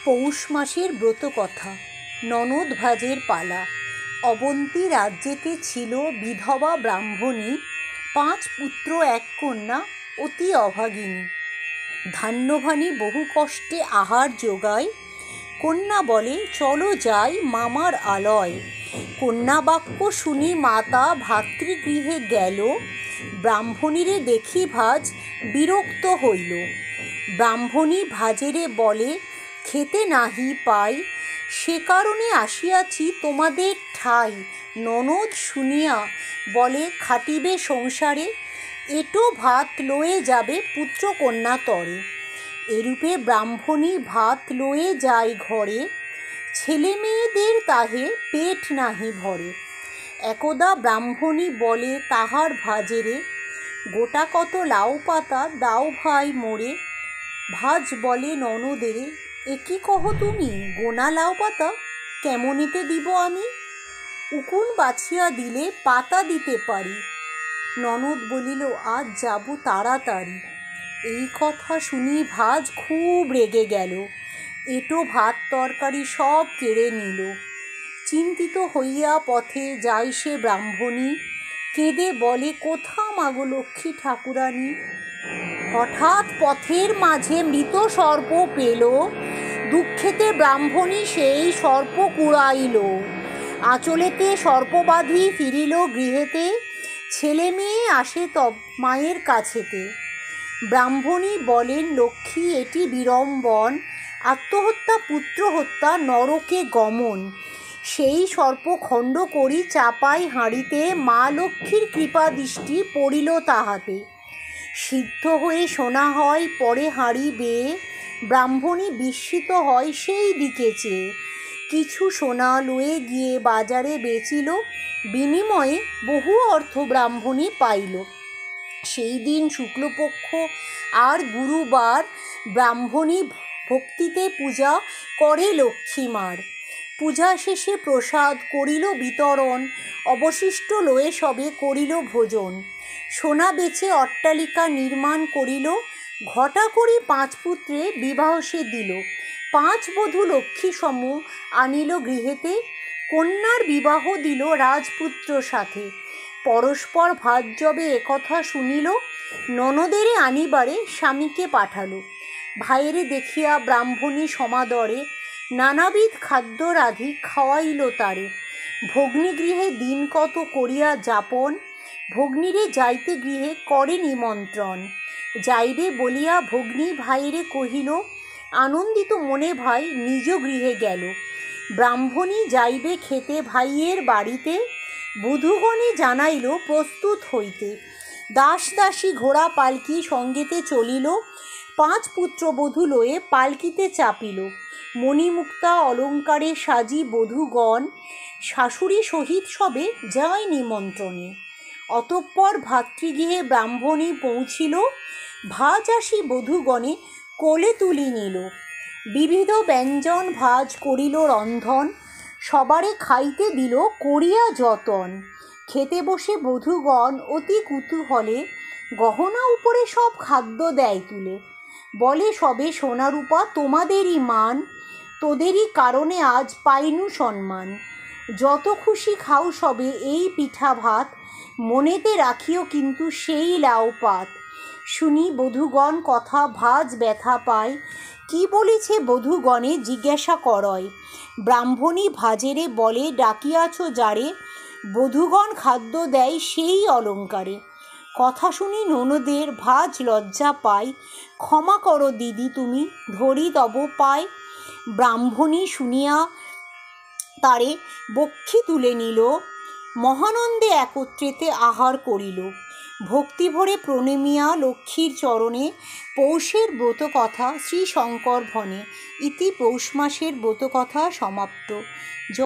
পৌষ মাসের ব্রতকথা। ননদ ভাজের পালা। অবন্তী রাজ্যেতে ছিল বিধবা ব্রাহ্মণী, 5 পুত্র 1 কন্যা, অতি অভাগিনী। ধান্যভানি বহু কষ্টে আহার জোগায়। কন্যা বলে চলো যাই মামার আলয়। কন্যা বাক্য শুনি মাতা ভাতৃগৃহে গেল। ব্রাহ্মণীরে দেখি ভাজ বিরক্ত হইল। ব্রাহ্মণী ভাজেরে বলে খেতে নাহি পাই, সে কারণে আসিয়াছি তোমাদের ঠাই। ননদ শুনিয়া বলে খাটিবে সংসারে, এটো ভাত লয়ে যাবে পুত্র কন্যা তরে। এরূপে ব্রাহ্মণী ভাত লয়ে যায় ঘরে, ছেলে মেয়েদের তাহে পেট নাহি ভরে। একদা ব্রাহ্মণী বলে তাহার ভাজেরে, গোটা কত লাউ পাতা দাও ভাই মোরে। ভাজ বলে ননদেরে, একি কহ তুমি, গোনা লাউ পাতা কেমনেতে দিব আমি? উকুন বাছিয়া দিলে পাতা দিতে পারি। ননদ বলিল আজ যাব তাড়াতাড়ি। এই কথা শুনি ভাজ খুব রেগে গেল, এটো ভাত তরকারি সব কেড়ে নিল। চিন্তিত হইয়া পথে যায় সে ব্রাহ্মণী, কেঁদে বলে কোথা মাগো লক্ষ্মী ঠাকুরানী। হঠাৎ পথের মাঝে মৃত সর্প পেল, দুঃখেতে ব্রাহ্মণী সেই সর্প কুড়াইল। আঁচলেতে সর্প বাঁধি ফিরিল গৃহেতে, ছেলে মেয়ে আসে তব মায়ের কাছেতে। ব্রাহ্মণী বলেন লক্ষ্মী এটি বিড়ম্বন, আত্মহত্যা পুত্র হত্যা নরকে গমন। সেই সর্প খণ্ড করি চাপাই হাঁড়িতে, মা লক্ষ্মীর কৃপা দৃষ্টি পড়িল তাহাতে। সিদ্ধ হয়ে শোনা হয় পরে হাঁড়ি বেয়ে, ব্রাহ্মণী বিস্মিত হয় সেই দিকে চেয়ে। কিছু সোনা লয়ে গিয়ে বাজারে বেচিল, বিনিময়ে বহু অর্থ ব্রাহ্মণী পাইল। সেই দিন শুক্লপক্ষ আর গুরুবার, ব্রাহ্মণী ভক্তিতে পূজা করে লক্ষ্মী মার। পূজা শেষে প্রসাদ করিল বিতরণ, অবশিষ্ট লয়ে সবে করিল ভোজন। সোনা বেচে অট্টালিকা নির্মাণ করিল, ঘটা করি 5 পুত্রে বিবাহ সে দিল। 5 বধূ লক্ষ্মী সম আনিল গৃহেতে, কন্যার বিবাহ দিল রাজপুত্র সাথে। পরস্পর ভাজ যবে একথা শুনিল, ননদেরে আনিবারে স্বামীকে পাঠালো। ভাইয়েরে দেখিয়া ব্রাহ্মণী সমাদরে, নানাবিধ খাদ্য রাধি খাওয়াইল তারে। ভগ্নীগৃহে দিন কত করিয়া যাপন, ভগ্নীরে যাইতে গৃহে করে নিমন্ত্রণ। যাইবে বলিয়া ভগ্নী ভাইয়েরে কহিল, আনন্দিত মনে ভাই নিজ গৃহে গেল। ব্রাহ্মণী যাইবে খেতে ভাইয়ের বাড়িতে, বধূগণে জানাইল প্রস্তুত হইতে। দাস দাসী ঘোড়া পালকি সঙ্গেতে চলিল, 5 পুত্র বধূ লয়ে পালকিতে চাপিল। মণিমুক্তা অলঙ্কারে সাজি বধূগণ, শাশুড়ি সহিত সবে যায় নিমন্ত্রণে। অতঃপর ভাতৃগৃহে ব্রাহ্মণী পৌঁছিল, ভাজ আসি বধূগণে কোলে তুলি নিল। বিবিধ ব্যঞ্জন ভাজ করিল রন্ধন, সবারে খাইতে দিল করিয়া যতন। খেতে বসে বধূগণ অতি কুতূহলে, গহনা উপরে সব খাদ্য দেয় তুলে। বলে সবে সোনারূপা তোমাদেরই মান, তোদেরই কারণে আজ পাইনু সম্মান। যত খুশি খাও সবে এই পিঠা ভাত, মনেতে রাখিও কিন্তু সেই লাউ পাত। শুনি বধূগণ কথা ভাজ ব্যথা পায়, কি বলেছে বধূগণে জিজ্ঞাসা করয়। ব্রাহ্মণী ভাজেরে বলে ডাকিয়াছ যারে, বধূগণ খাদ্য দেয় সেই অলঙ্কারে। কথা শুনি ননদের ভাজ লজ্জা পায়, ক্ষমা করো দিদি তুমি ধরি তব পায়। ব্রাহ্মণী শুনিয়া তারে বক্ষী তুলে নিল, মহানন্দে একত্রেতে আহার করিল। ভক্তি ভরে প্রণমিয়া লক্ষ্মীর চরণে, পৌষের ব্রতকথা শ্রী শঙ্কর ভনে। ইতি পৌষ মাসের ব্রতকথা সমাপ্ত। জয়